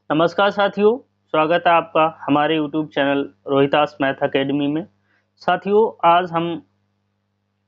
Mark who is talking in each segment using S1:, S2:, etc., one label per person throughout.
S1: नमस्कार साथियों, स्वागत है आपका हमारे YouTube channel Rohitas math academy में। साथियों, आज हम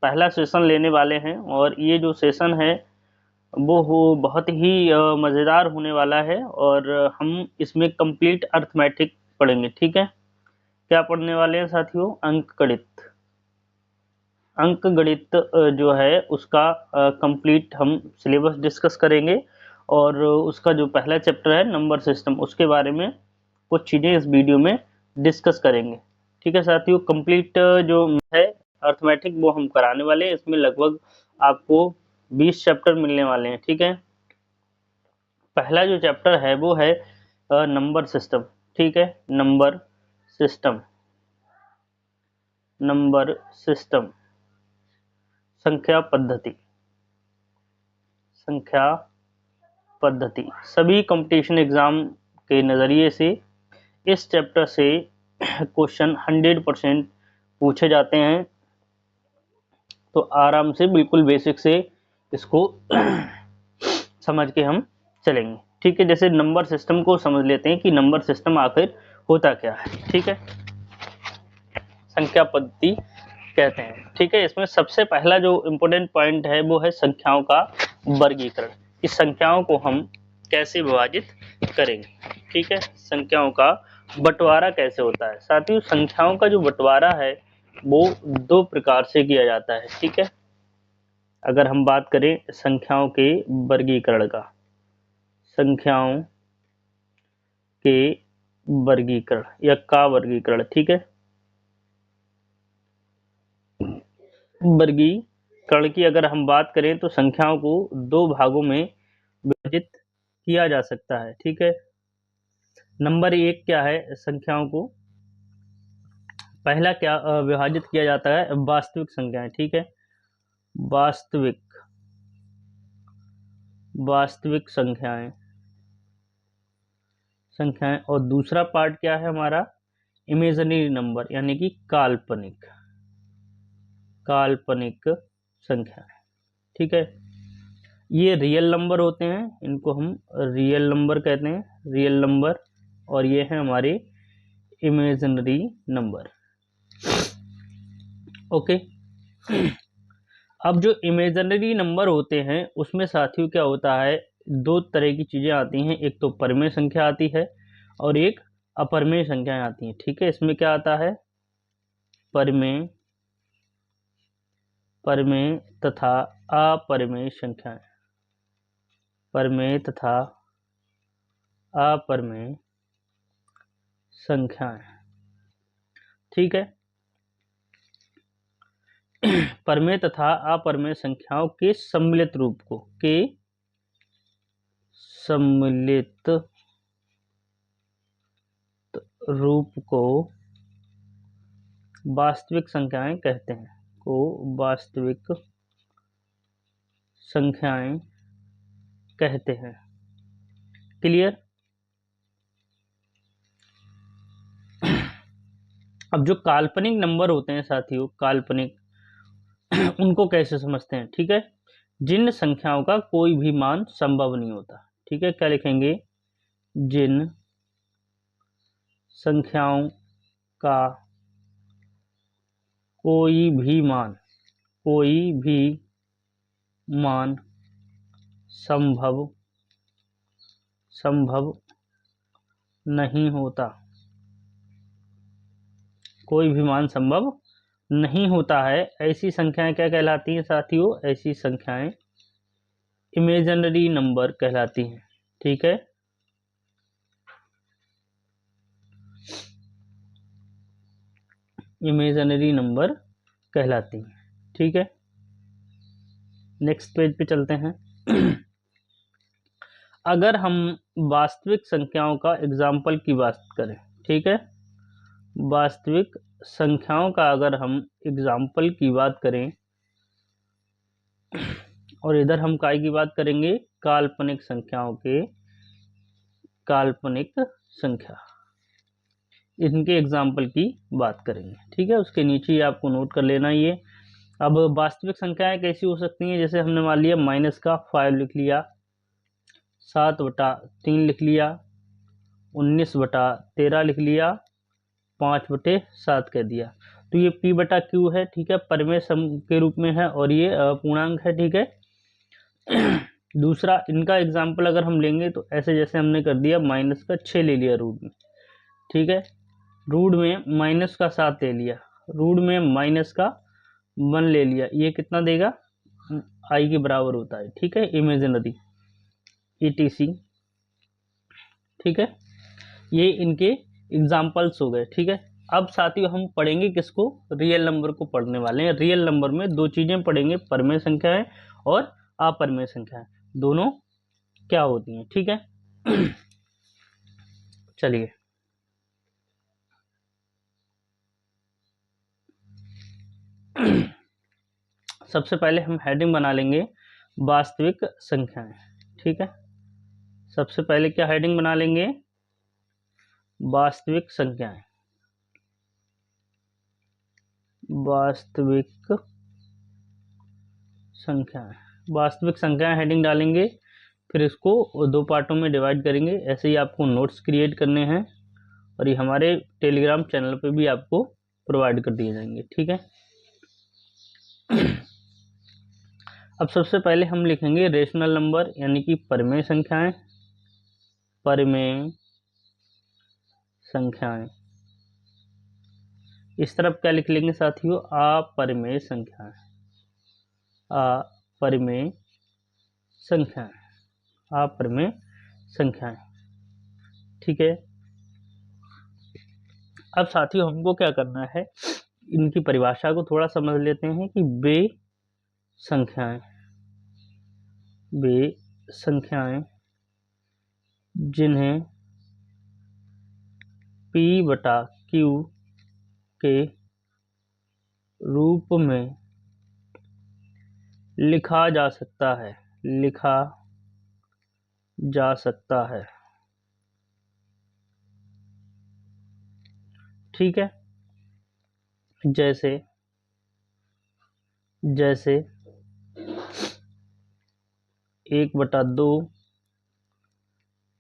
S1: पहला सेशन लेने वाले हैं और ये जो सेशन है वो बहुत ही मज़ेदार होने वाला है और हम इसमें कंप्लीट अर्थमेटिक पढ़ेंगे। ठीक है, क्या पढ़ने वाले हैं साथियों? अंकगणित। अंकगणित जो है उसका कंप्लीट हम सिलेबस डिस्कस करेंगे और उसका जो पहला चैप्टर है नंबर सिस्टम, उसके बारे में कुछ चीज़ें इस वीडियो में डिस्कस करेंगे। ठीक है साथियों, कंप्लीट जो है अर्थमेटिक वो हम कराने वाले हैं। इसमें लगभग आपको 20 चैप्टर मिलने वाले हैं। ठीक है, पहला जो चैप्टर है वो है नंबर सिस्टम। ठीक है, नंबर सिस्टम, नंबर सिस्टम, संख्या पद्धति, संख्या पद्धति। सभी कंपटीशन एग्जाम के नज़रिए से इस चैप्टर से क्वेश्चन 100% पूछे जाते हैं, तो आराम से बिल्कुल बेसिक से इसको समझ के हम चलेंगे। ठीक है, जैसे नंबर सिस्टम को समझ लेते हैं कि नंबर सिस्टम आखिर होता क्या है। ठीक है, संख्या पद्धति कहते हैं। ठीक है, इसमें सबसे पहला जो इम्पोर्टेंट पॉइंट है वो है संख्याओं का वर्गीकरण, कि संख्याओं को हम कैसे विभाजित करेंगे। ठीक है, संख्याओं का बंटवारा कैसे होता है। साथियों, संख्याओं का जो बंटवारा है वो दो प्रकार से किया जाता है। ठीक है, अगर हम बात करें संख्याओं के वर्गीकरण का, संख्याओं के वर्गीकरण या का वर्गीकरण। ठीक है, वर्गीकरण की अगर हम बात करें तो संख्याओं को दो भागों में विभाजित किया जा सकता है। ठीक है, नंबर एक क्या है, संख्याओं को पहला क्या विभाजित किया जाता है, वास्तविक संख्याएं। ठीक है, वास्तविक, वास्तविक संख्याएं, संख्याएं। और दूसरा पार्ट क्या है हमारा, इमेजिनरी नंबर, यानी कि काल्पनिक, काल्पनिक संख्याएं। ठीक है, ये रियल नंबर होते हैं, इनको हम रियल नंबर कहते हैं, रियल नंबर। और ये है हमारे इमेजिनरी नंबर। ओके, अब जो इमेजिनरी नंबर होते हैं उसमें साथियों क्या होता है, दो तरह की चीज़ें आती हैं। एक तो परिमेय संख्या आती है और एक अपरिमेय संख्याएं आती हैं। ठीक है, इसमें क्या आता है, परिमेय, परिमेय तथा अपरिमेय संख्याएं, परिमेय तथा अपरिमेय संख्याएं। ठीक है, परिमेय तथा अपरिमेय संख्याओं के सम्मिलित रूप को, के सम्मिलित रूप को वास्तविक संख्याएं कहते हैं, को वास्तविक संख्याएं कहते हैं। क्लियर? अब जो काल्पनिक नंबर होते हैं साथियों, काल्पनिक, उनको कैसे समझते हैं। ठीक है, जिन संख्याओं का कोई भी मान संभव नहीं होता। ठीक है, क्या लिखेंगे, जिन संख्याओं का कोई भी मान, कोई भी मान संभव, संभव नहीं होता, कोई भी मान संभव नहीं होता है, ऐसी संख्याएं क्या कहलाती हैं साथियों, ऐसी संख्याएं इमेजिनरी नंबर कहलाती हैं। ठीक है, इमेजिनरी नंबर कहलाती हैं। ठीक है, नेक्स्ट पेज पे चलते हैं। अगर हम वास्तविक संख्याओं का एग्जाम्पल की बात करें, ठीक है, वास्तविक संख्याओं का अगर हम एग्जाम्पल की बात करें, और इधर हम काय की बात करेंगे, काल्पनिक संख्याओं के, काल्पनिक संख्या, इनके एग्जाम्पल की बात करेंगे। ठीक है, उसके नीचे ही आपको नोट कर लेना ये। अब वास्तविक संख्याएं कैसी हो सकती हैं, जैसे हमने मान लिया माइनस का 5 लिख लिया, 7/3 लिख लिया, 19/13 लिख लिया, 5/7 कह दिया। तो ये P बटा Q है, ठीक है, परिमेय सम के रूप में है और ये पूर्णांक है, ठीक है। दूसरा इनका एग्जाम्पल अगर हम लेंगे तो ऐसे जैसे हमने कर दिया, -6 ले लिया रूट में, ठीक है, रूट में -7 ले लिया, रूट में -1 ले लिया, ये कितना देगा, i के बराबर होता है, ठीक है, इमेजिनरी ETC, ठीक है। ये इनके एग्जाम्पल्स हो गए, ठीक है। अब साथियों हम पढ़ेंगे किसको, रियल नंबर को पढ़ने वाले हैं। रियल नंबर में दो चीजें पढ़ेंगे, परिमेय संख्याएं और अपरिमेय संख्याएं, दोनों क्या होती हैं, ठीक है। चलिए सबसे पहले हम हेडिंग बना लेंगे वास्तविक संख्याएं, ठीक है। सबसे पहले क्या हेडिंग बना लेंगे, वास्तविक संख्याएं, वास्तविक संख्याएं, वास्तविक संख्याएं हेडिंग डालेंगे, फिर इसको दो पार्टों में डिवाइड करेंगे। ऐसे ही आपको नोट्स क्रिएट करने हैं और ये हमारे टेलीग्राम चैनल पे भी आपको प्रोवाइड कर दिए जाएंगे, ठीक है। अब सबसे पहले हम लिखेंगे रेशनल नंबर यानी कि परिमेय संख्याएं, परिमेय संख्याएं। इस तरफ क्या लिख लेंगे साथियों, अपरिमेय संख्याएं, अपरिमेय संख्याएं, अपरिमेय संख्याएं, ठीक है। अब साथियों हमको क्या करना है, इनकी परिभाषा को थोड़ा समझ लेते हैं कि वे संख्याएं, वे संख्याएं जिन्हें P बटा Q के रूप में लिखा जा सकता है, लिखा जा सकता है, ठीक है। जैसे जैसे 1/2,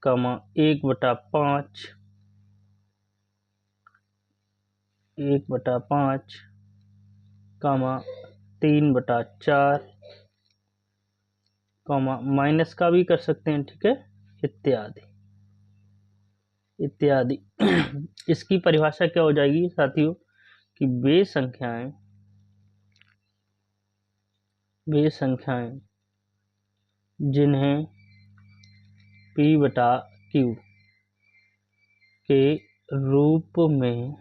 S1: 1/5, 1/5, 3/4, माइनस का भी कर सकते हैं, ठीक है, इत्यादि इत्यादि। इसकी परिभाषा क्या हो जाएगी साथियों कि वे संख्याएं जिन्हें P बटा Q के रूप में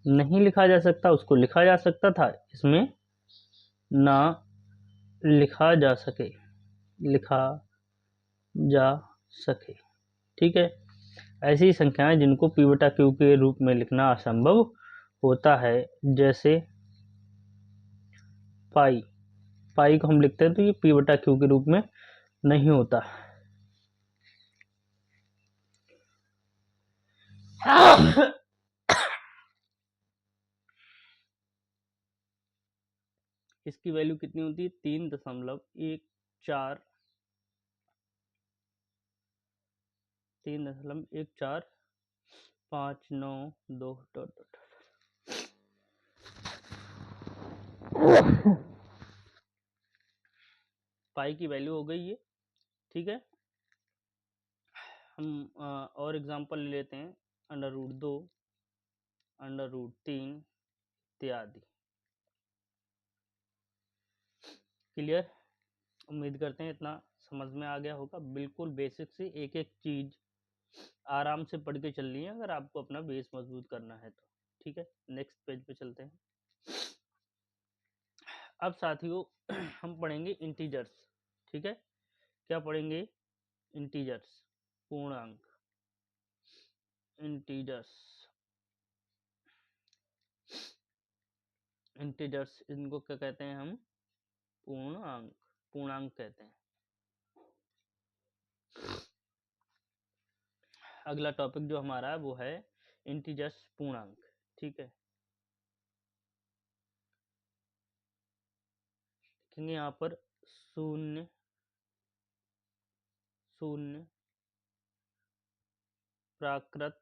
S1: नहीं लिखा जा सकता, उसको लिखा जा सकता था, इसमें ना लिखा जा सके, लिखा जा सके, ठीक है। ऐसी संख्याएं जिनको P बटा Q के रूप में लिखना असंभव होता है, जैसे पाई, पाई को हम लिखते हैं तो ये P बटा Q के रूप में नहीं होता। इसकी वैल्यू कितनी होती है, 3.14, 3.1459 पाई की वैल्यू हो गई ये, ठीक है। हम और एग्जांपल ले लेते हैं, √2, √3 इत्यादि। क्लियर, उम्मीद करते हैं इतना समझ में आ गया होगा। बिल्कुल बेसिक से एक एक चीज आराम से पढ़ के चलनी है अगर आपको अपना बेस मजबूत करना है तो, ठीक है। नेक्स्ट पेज पे चलते हैं। अब साथियों हम पढ़ेंगे इंटीजर्स, ठीक है। क्या पढ़ेंगे, इंटीजर्स, पूर्णांक, इंटीजर्स, इंटीजर्स, इनको क्या कहते हैं हम, पूर्णांक, पूर्णांक कहते हैं। अगला टॉपिक जो हमारा है वो है इंटीजर्स, पूर्णांक, ठीक है। देखेंगे यहाँ पर 0, 0, प्राकृत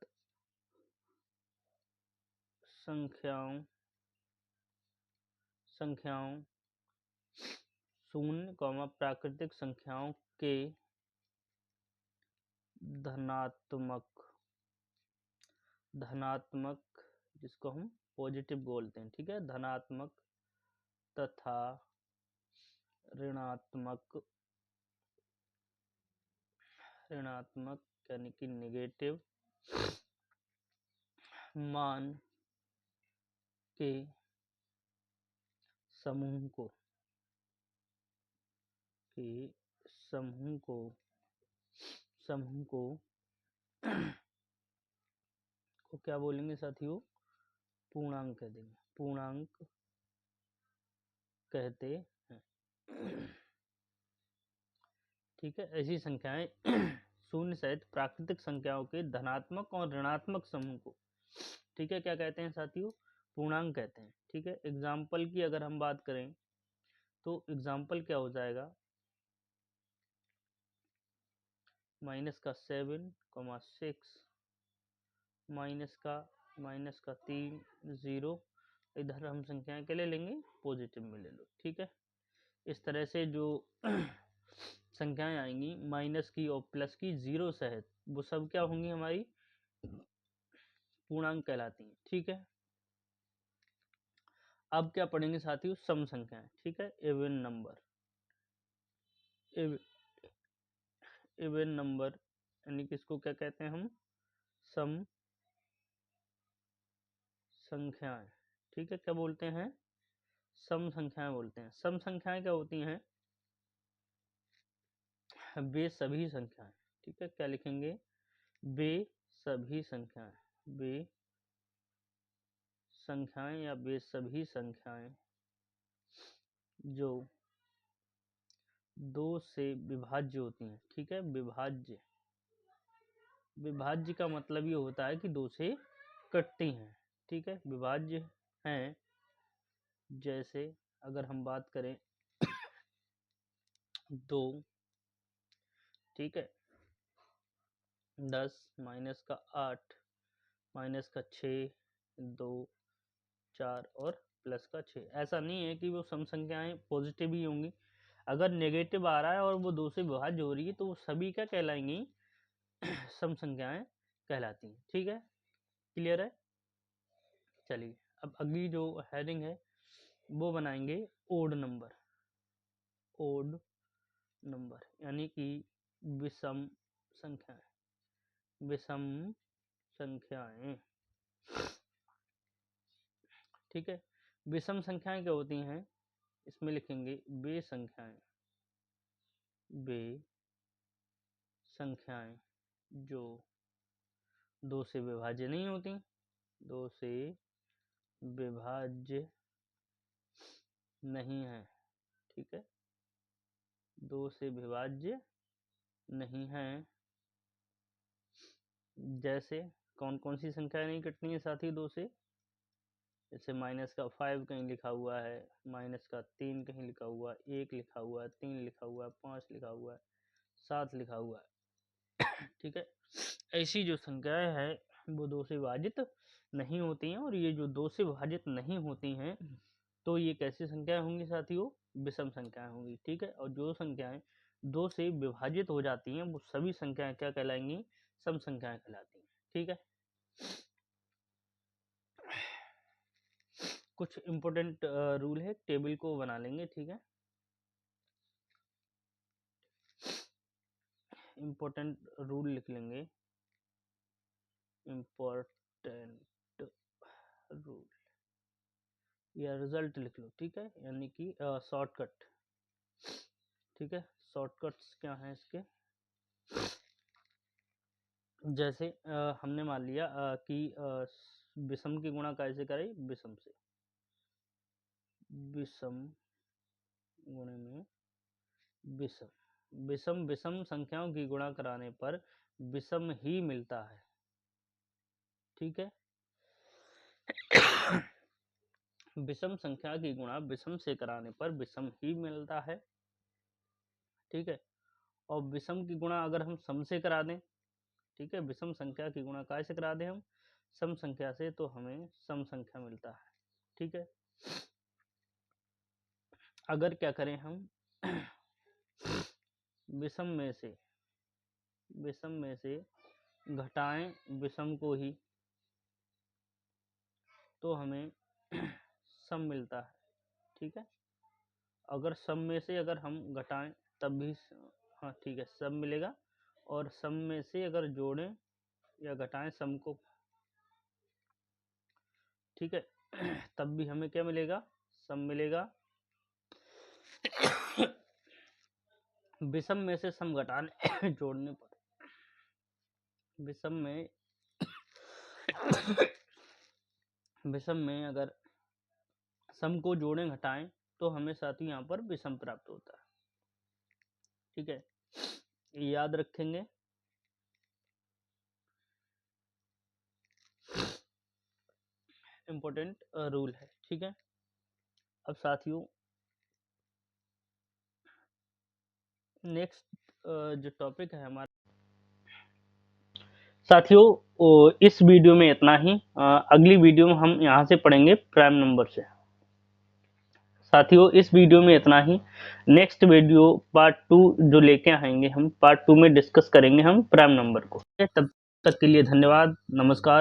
S1: संख्याओं शून्य कॉमा प्राकृतिक संख्याओं के धनात्मक जिसको हम पॉजिटिव बोलते हैं, ठीक है, धनात्मक तथा ऋणात्मक यानी कि नेगेटिव मान के समूह को क्या बोलेंगे साथियों? पूर्णांक कह देंगे, पूर्णांक कहते हैं। ठीक है, ऐसी संख्याएं शून्य सहित प्राकृतिक संख्याओं के धनात्मक और ऋणात्मक समूह को, ठीक है, क्या कहते हैं साथियों? पूर्णांक कहते हैं। ठीक है, एग्जाम्पल की अगर हम बात करें तो एग्जाम्पल क्या हो जाएगा? -7,6 -3 0, इधर हम संख्याएं के ले लेंगे पॉजिटिव में ले लो। ठीक है, इस तरह से जो संख्याएं आएंगी माइनस की और प्लस की जीरो सहित, वो सब क्या होंगी? हमारी पूर्णांक कहलाती हैं। ठीक है, अब क्या पढ़ेंगे साथियों? सम संख्याएं। ठीक है, इवन नंबर यानी किसको क्या कहते हैं हम? सम संख्याएं। ठीक है, क्या बोलते हैं? सम संख्याएं बोलते हैं। सम संख्याएं क्या होती हैं? वे सभी संख्याएं। ठीक है, क्या लिखेंगे? वे सभी संख्याएं। वे संख्याएं या वे सभी संख्याएं जो 2 से विभाज्य होती हैं। ठीक है, विभाज्य का मतलब ये होता है कि 2 से कटती हैं। ठीक है, विभाज्य हैं, जैसे अगर हम बात करें 2, ठीक है, 10 -8 -6 2 4 और +6। ऐसा नहीं है कि वो सम संख्याएं पॉजिटिव ही होंगी। अगर नेगेटिव आ रहा है और वो 2 से विभाज्य हो रही है तो वो सभी क्या कहलाएंगी? सम संख्याएं कहलाती हैं। ठीक है, क्लियर है? चलिए, अब अगली जो हेडिंग है वो बनाएंगे ओड नंबर। ओड नंबर यानी कि विषम संख्याएं। विषम संख्याएं। ठीक है, विषम संख्याएं क्या होती हैं? इसमें लिखेंगे वे संख्याएं जो 2 से विभाज्य नहीं होती। 2 से विभाज्य नहीं है। ठीक है, 2 से विभाज्य नहीं है। जैसे कौन कौन सी संख्याएं नहीं कटनी है साथी 2 से? जैसे -5 कहीं लिखा हुआ है, -3 कहीं लिखा हुआ है, 1 लिखा हुआ है, 3 लिखा हुआ है, 5 लिखा हुआ है, 7 लिखा हुआ है। ठीक है, ऐसी जो संख्याएं हैं वो 2 से विभाजित नहीं होती हैं। और ये जो 2 से विभाजित नहीं होती हैं तो ये कैसी संख्याएं होंगी साथियों? विषम संख्याएं होंगी। ठीक है, और जो संख्याएं 2 से विभाजित हो जाती हैं वो सभी संख्याएं क्या कहलाएंगी? सम संख्याएं कहलाती हैं। ठीक है, कुछ इंपॉर्टेंट रूल है, टेबल को बना लेंगे। ठीक है, इंपॉर्टेंट रूल लिख लेंगे। इंपॉर्टेंट रूल या रिजल्ट लिख लो। ठीक है, यानी कि शॉर्टकट। ठीक है, शॉर्टकट्स क्या हैं इसके? जैसे हमने मान लिया कि विषम की गुणा कैसे करें? विषम से। विषम गुणे में विषम। विषम संख्याओं की गुणा कराने पर विषम ही मिलता है। ठीक है, विषम संख्या की गुणा विषम से कराने पर विषम ही मिलता है। ठीक है, और विषम की गुणा अगर हम सम से करा दें, ठीक है, विषम संख्या की गुणा काय से करा दें हम, सम संख्या से, तो हमें सम संख्या मिलता है। ठीक है, अगर क्या करें हम विषम में से घटाएं विषम को ही, तो हमें सम मिलता है। ठीक है, अगर सम में से अगर हम घटाएं तब भी, हाँ ठीक है, सम मिलेगा, और सम में से अगर जोड़ें या घटाएं सम को, ठीक है, तब भी हमें क्या मिलेगा, सम मिलेगा। विषम में से सम घटाने जोड़ने पर, विषम में अगर सम को जोड़ें घटाएं तो हमें साथ ही यहाँ पर विषम प्राप्त होता है। ठीक है, याद रखेंगे। इम्पोर्टेंट रूल है। ठीक है, अब साथियों नेक्स्ट जो टॉपिक है हमारा, साथियों इस वीडियो में इतना ही। अगली वीडियो में हम यहाँ से पढ़ेंगे प्राइम नंबर से। साथियों इस वीडियो में इतना ही। नेक्स्ट वीडियो पार्ट 2 जो लेके आएंगे हम, पार्ट 2 में डिस्कस करेंगे हम प्राइम नंबर को। तब तक के लिए धन्यवाद, नमस्कार।